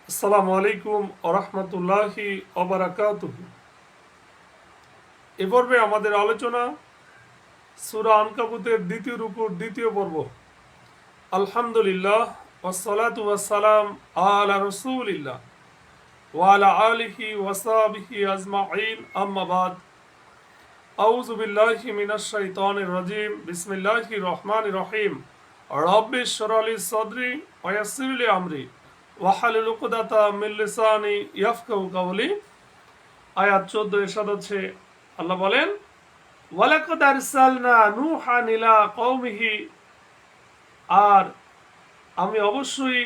আসসালামু আলাইকুম ওরহমতুল্লাহি ওবারাকাতুহু। এ পর্বে আমাদের আলোচনা সূরা আনকাবুতের দ্বিতীয় রুকুর দ্বিতীয় পর্ব। আলহামদুলিল্লাহ ওয়াসসালাতু ওয়াসসালাম আলা রাসূলিল্লাহ ওয়া আলা আলিহি ওয়া সাহবিহি আজমাইন, আম্মা বাদ। আউযু বিল্লাহি মিনাশ শাইতানির রাজিম। বিসমিল্লাহির রহমানির রহিম। রব্বি ইশরাহ লি সাদরি ওয়া ইয়াসসির লি আমরি ওয়াহলুল উকদাতাম মিন লিসানি ইয়াফকাহু কাওলি। আয়াত 14 এরশাদ হচ্ছে, আল্লাহ বলেন, ওয়ালাকাদ আরসালনা নূহান ইলা কওমিহি, আর আমি অবশ্যই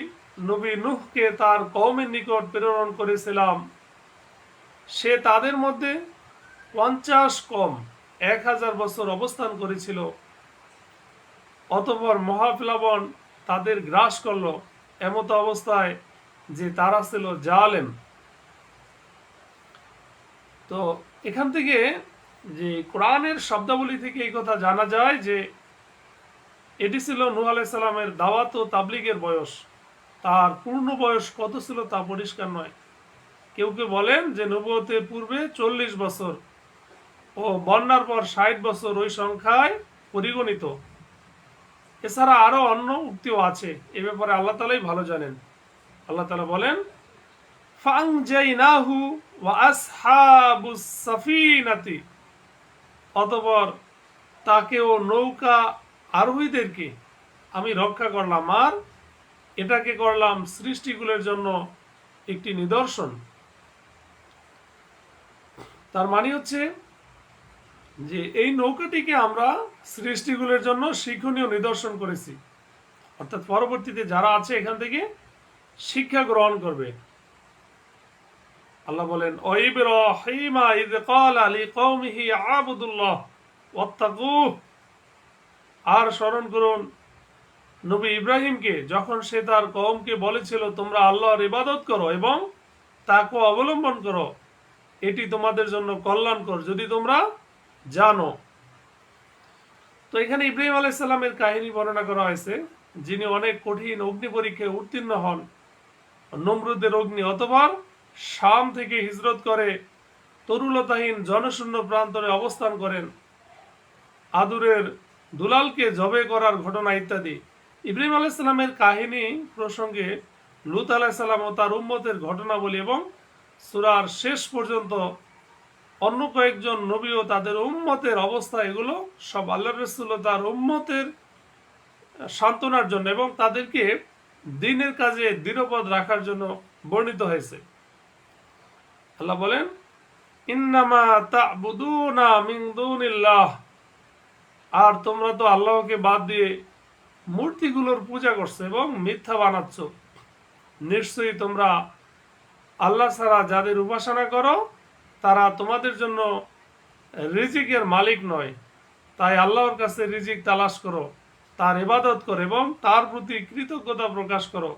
নবী নূহকে তার কওমের নিকট প্রেরণ করেছিলাম। সে তাদের মধ্যে 50 কম 1000 বছর অবস্থান করেছিল। অতঃপর মহাপ্লাবন তাদের গ্রাস করল, এমত অবস্থায় যে তারা ছিল জালেম। তো এখান থেকে যে কোরআনের শব্দাবলী থেকে এই কথা জানা যায় যে এটি ছিল নূহ আলাইহিস সালামের দাওয়াত ও তাবলীগের বয়স। তার পূর্ণ বয়স কত ছিল তা পরিষ্কার নয়। কেউ কেউ বলেন যে নবুয়তের পূর্বে 40 বছর ও বন্যার পর 60 বছর ওই সংখ্যায় পরিগণিত। এছাড়া আরো অন্য উক্তিও আছে, এ ব্যাপারে আল্লাহ তাআলাই ভালো জানেন। আল্লাহ তাআলা বলেন, ফাংজাইনাহু ওয়া আসহাবুস সাফিনাতি, অতঃপর তাকে ও নৌকা আরোহীদেরকে আমি রক্ষা করলাম, আর এটাকে করলাম সৃষ্টিগুলোর জন্য একটি নিদর্শন। তার মানে হচ্ছে যে এই নৌকাটিকে আমরা সৃষ্টিগুলোর জন্য শিক্ষণীয় নিদর্শন করেছি, অর্থাৎ পরবর্তীতে যারা আছে এখান থেকে শিক্ষা গ্রহণ করবে। আল্লাহ বলেন, ওয়াইব্রাহিমা ইয ক্বালা লিকওমিহি আবুদুল্লাহ ওয়াত্তাকুহ, আর স্মরণ করুন নবী ইব্রাহিমকে যখন সে তার কওমকে বলেছিল, তোমরা আল্লাহর ইবাদত করো এবং তাকে অবলম্বন করো, এটি তোমাদের জন্য কল্যাণকর যদি তোমরা জানো। তো এখানে ইব্রাহিম আলাইহিস সালামের কাহিনী বর্ণনা করা হয়েছে, যিনি অনেক কঠিন অগ্নি পরীক্ষায় উত্তীর্ণ হন। নমরুদের অগ্নি, অতঃপর শাম থেকে হিজরত করে তরুলতাহীন জনশূন্য প্রান্তরে অবস্থান করেন, আদুরের দুলালকে জবে করার ঘটনা ইত্যাদি। ইব্রাহিম আলাইহিস সালামের কাহিনী প্রসঙ্গে লূত আলাইহিস সালাম ও তার উম্মতের ঘটনাবলী এবং সূরার শেষ পর্যন্ত অন্য কয়েকজন নবী ও তাদের উম্মতের অবস্থা, এগুলো সব আল্লাহর রাসূল ও তার উম্মতের সান্ত্বনার জন্য এবং তাদেরকে দ্বীনের কাজে দৃঢ়পদ রাখার জন্য বর্ণিত হয়েছে। আল্লাহ বলেন, ইন্নামা তা'বুদুনা মিন দুনিল্লাহ, আর তোমরা তো আল্লাহকে বাদ দিয়ে মূর্তিগুলোর পূজা করছো এবং মিথ্যা বানাচ্ছ। নিশ্চয়ই তোমরা আল্লাহ ছাড়া যাদের উপাসনা করো তারা তোমাদের জন্য রিজিকের মালিক নয়। তাই আল্লাহর কাছে রিজিক তালাশ করো, তার ইবাদত করো এবং তার প্রতি কৃতজ্ঞতা প্রকাশ করো,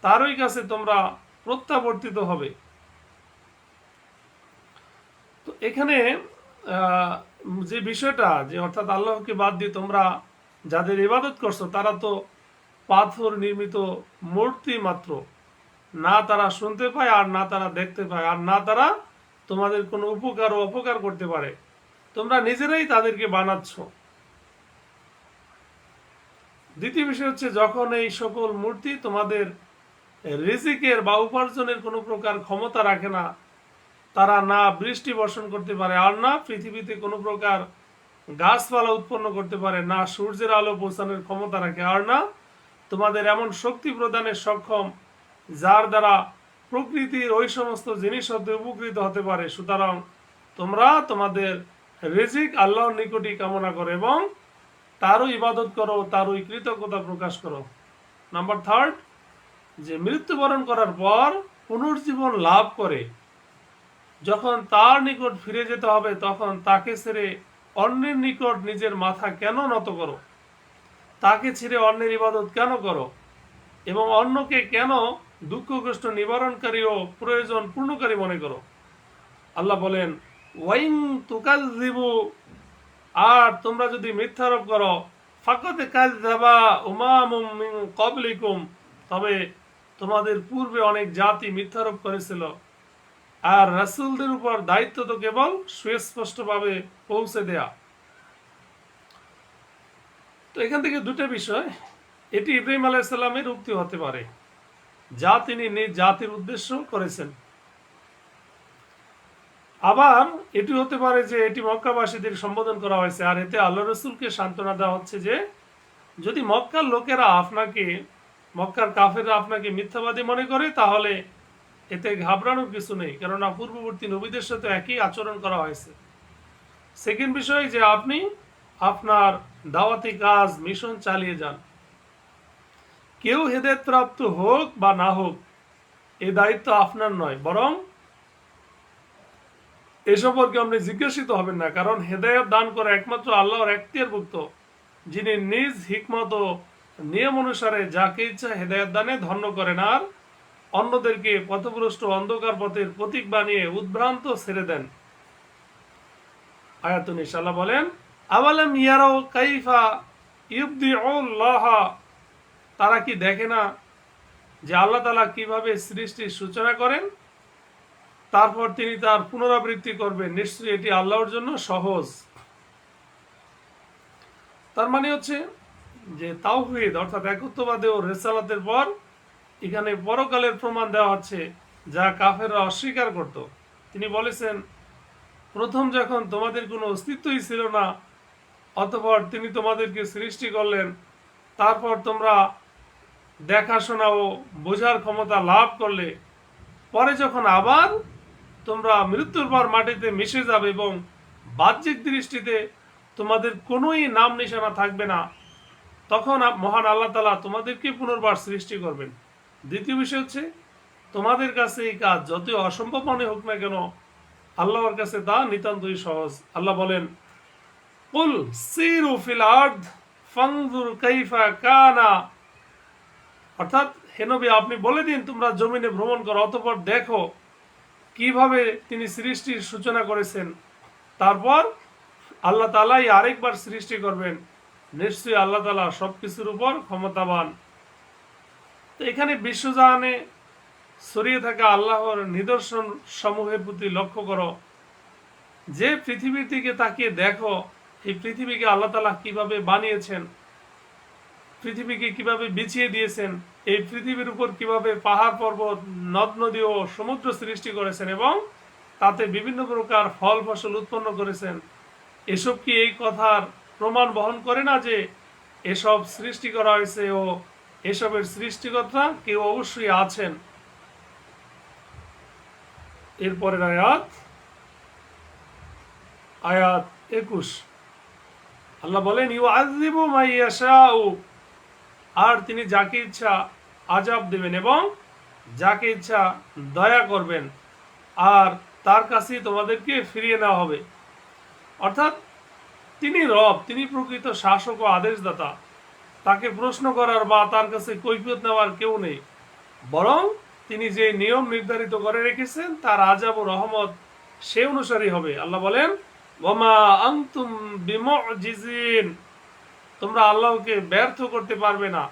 তারই কাছে তোমরা প্রত্যাবর্তিত হবে। তো এখানে যে বিষয়টা, যে অর্থাৎ আল্লাহকে বাদ দিয়ে তোমরা যাদের ইবাদত করছো তারা তো পাথর নির্মিত মূর্তি মাত্র, না তারা শুনতে পায় আর না তারা দেখতে পায় আর না তারা তোমাদের কোনো উপকার ও অপকার করতে পারে, তোমরা নিজেরাই তাদেরকে বানাচ্ছ। দ্বিতীয় বিষয় হচ্ছে, যখন এই সকল মূর্তি তোমাদের রিজিকের বা উপার্জনের কোনো প্রকার ক্ষমতা রাখে না, তারা না বৃষ্টি বর্ষণ করতে পারে আর না পৃথিবীতে কোনো প্রকার গাছপালা উৎপন্ন করতে পারে, না সূর্যের আলো পৌঁছানোর ক্ষমতা রাখে আর না তোমাদের এমন শক্তি প্রদানের সক্ষম যার দ্বারা প্রকৃতির ওই সমস্ত জিনিস হতে উপকৃত হতে পারে। সুতরাং তোমরা তোমাদের রিজিক আল্লাহর নিকটই কামনা করো এবং তারও ইবাদত করো, তারই কৃতজ্ঞতা প্রকাশ করো। নাম্বার 3, যে মৃত্যুবরণ করার পর পুনর্জীবন লাভ করে যখন তার নিকট ফিরে যেতে হবে, তখন তাকে ছেড়ে অন্যের নিকট নিজের মাথা কেন নত করো? তাকে ছেড়ে অন্যের ইবাদত কেন করো এবং অন্যকে কেন দুঃখ কষ্ট নিবারণকারী ও প্রয়োজন পূর্ণকারী মনে করো? আল্লাহ বলেন, ওয়াইন তুকাযযিবু, আর তোমরা যদি মিথ্যারোপ করো, ফাকাদ কাযযাবা উমামুম মিন ক্বাবলিকুম, তবে তোমাদের পূর্বে অনেক জাতি মিথ্যারোপ করেছিল, আর রাসূলদের উপর দায়িত্ব তো কেবল সুস্পষ্টভাবে পৌঁছে দেয়া। তো এখান থেকে দুটো বিষয়, এটি ইব্রাহিম আলাইহিস সালামের উক্তি হতে পারে যা তিনি নিজ জাতির উদ্দেশ্য করেছেন। আবার এটি হতে পারে যে এটি মক্কাবাসীদের সম্বোধন করা হয়েছে, আর এতে আল্লাহ রসুলকে সান্ত্বনা দেওয়া হচ্ছে যে যদি মক্কার লোকেরা আপনাকে, মক্কার কাফেররা আপনাকে মিথ্যাবাদী মনে করে, তাহলে এতে ঘাবড়ানোর কিছু নেই, কেননা পূর্ববর্তী নবীদের সাথে একই আচরণ করা হয়েছে। সেকেন্ড বিষয় যে আপনি আপনার দাওয়াতি কাজ, মিশন চালিয়ে যান। কেউ হেদায়েত প্রাপ্ত হোক বা না হোক, এই দায়িত্ব আপনার নয়, বরং এ সম্পর্কে আপনি জিজ্ঞাসিত হবেন না, কারণ হেদায়েত দান করা একমাত্র আল্লাহর এখতিয়ারভুক্ত, যিনি নিজ হিকমত ও নিয়ম অনুসারে যাকে ইচ্ছা হেদায়েত দানে ধন্য করেন, আর অন্যদেরকে পথভ্রষ্ট অন্ধকার পথের প্রতীক বানিয়ে উদ্ভ্রান্ত ছেড়ে দেন। আয়াতুন ইনশাআল্লাহ বলেন, আওয়ালাম ইয়ারাও কাইফা ইউবদিউল্লাহ, তারা কি দেখে না যে আল্লাহ তাআলা কিভাবে সৃষ্টির সূচনা করেন, তারপর তিনি তার পুনরাবৃত্তি করবেন, নিশ্চয়ই এটি আল্লাহর জন্য সহজ। তার মানে হচ্ছে যে তাওহীদ অর্থাৎ একত্ববাদে ও রিসালাতের পর এখানে পরকালের প্রমাণ দেওয়া হচ্ছে, যা কাফেররা অস্বীকার করত। তিনি বলেছেন, প্রথম যখন তোমাদের কোনো অস্তিত্বই ছিল না, অতঃপর তিনি তোমাদেরকে সৃষ্টি করলেন, তারপর তোমরা দেখাশোনা ও বোঝার ক্ষমতা লাভ করলে, পরে যখন আবার তোমরা মৃত্যুর পর মাটিতে মিশে যাবে এবং বাহ্যিক দৃষ্টিতে তোমাদের কোনোই নাম নিশানা থাকবে না, তখন মহান আল্লাহ তাআলা তোমাদেরকে পুনর্বার সৃষ্টি করবেন। দ্বিতীয় বিষয় হচ্ছে, তোমাদের কাছে এই কাজ যতই অসম্ভব মনে হোক না কেন, আল্লাহর কাছে তা নিতান্তই সহজ। আল্লাহ বলেন, কুল সিরু ফিল আরদ ফানজুর কাইফা কানা, অর্থাৎ হে নবী আপনি বলে দিন তোমরা জমিনে ভ্রমণ করো, অতঃপর দেখো কিভাবে তিনি সৃষ্টির সূচনা করেছেন, তারপর আল্লাহ তাআলাই আরেকবার সৃষ্টি করবেন, নিশ্চয়ই আল্লাহ তাআলা সবকিছুর উপর ক্ষমতাবান। তো এখানে বিশ্বজাহানে ছড়িয়ে থাকা আল্লাহর নিদর্শন সমূহের প্রতি লক্ষ্য করো, যে পৃথিবীর দিকে তাকিয়ে দেখো এই পৃথিবীকে আল্লাহ তাআলা কিভাবে বানিয়েছেন, পৃথিবীকে কিভাবে বিছিয়ে দিয়েছেন, এই পৃথিবীর উপর কিভাবে পাহাড় পর্বত, নদ নদী ও সমুদ্র সৃষ্টি করেছেন এবং তাতে বিভিন্ন প্রকার ফল ফসল উৎপন্ন করেছেন। এসব কি এই কথার প্রমাণ বহন করে না যে এসব সৃষ্টি করা হয়েছে ও এসবের সৃষ্টিকর্তা কেউ অবশ্যই আছেন। এরপরের আয়াত 21, আল্লাহ বলেন, ইউআযযিবু মান ইয়াশাউ, আর তিনি যাকে ইচ্ছা আযাব দেবেন এবং যাকে ইচ্ছা দয়া করবেন, আর তার কাছে তোমাদেরকে ফিরিয়ে নেওয়া হবে। অর্থাৎ তিনি রব, তিনি প্রকৃত শাসক ও আদেশদাতা, তাকে প্রশ্ন করার বা তার কাছে কৈফিয়ত নেওয়ার কেউ নেই, বরং তিনি যে নিয়ম নির্ধারিত করে রেখেছেন তার আযাব ও রহমত সে অনুসারী হবে। আল্লাহ বলেন, ওয়ামা আনতুম বিমুজিজিন, তোমরা আল্লাহকে ব্যর্থ করতে পারবে না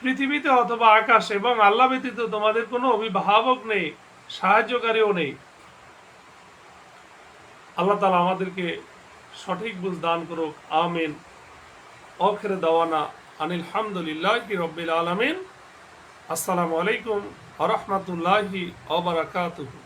পৃথিবীতে অথবা আকাশে, এবং আল্লাহ ব্যতীত তোমাদের কোনো অভিভাবক নেই, সাহায্যকারীও নেই। আল্লাহ তাআলা আমাদেরকে সঠিক বুঝ দান করুক, আমিন। আখির দাওয়ানা আনিল হামদুলিল্লাহি রাব্বিল আলামিন। আসসালামু আলাইকুম ওয়া রাহমাতুল্লাহি ওয়া বারাকাতুহু।